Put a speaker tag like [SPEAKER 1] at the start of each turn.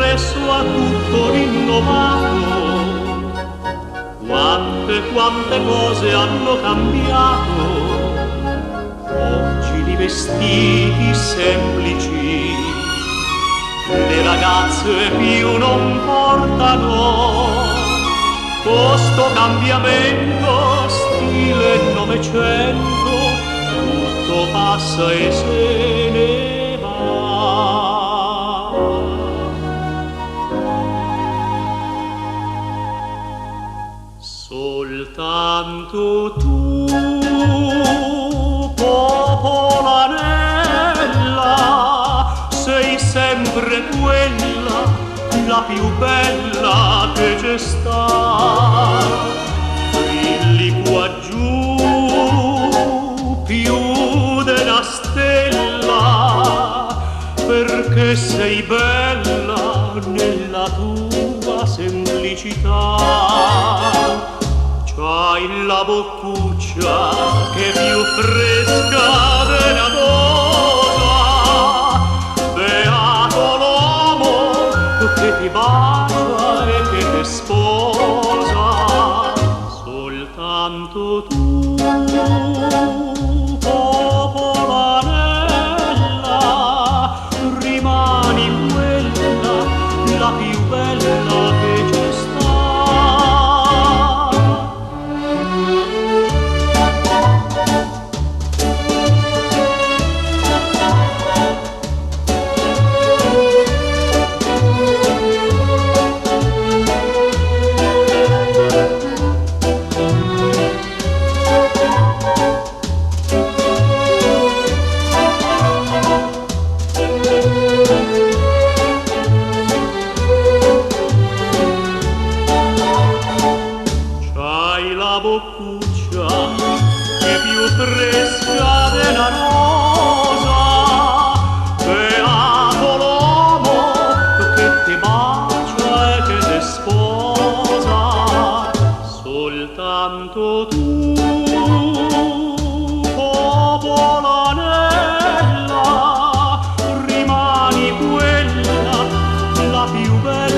[SPEAKER 1] presso a tutto rinnovato. Quante cose hanno cambiato. Oggi di vestiti semplici le ragazze più non portano. Questo cambiamento stile Novecento tutto passa e se ne va. Soltanto tu, popolanella, sei sempre quella, la più bella che c'è sta. Brilli qua giù più della stella, perché sei bella nella tua semplicità. C'hai la boccuccia che è più fresca della rosa, beato l'uomo che ti bacia e che ti sposa. Soltanto tu, popolanella, rimani quella, la più bella che c'è sta. La boccuccia che è più fresca della rosa, beato l'uomo che ti bacia e che ti sposa. Soltanto tu, popolanella, rimani quella, la più bella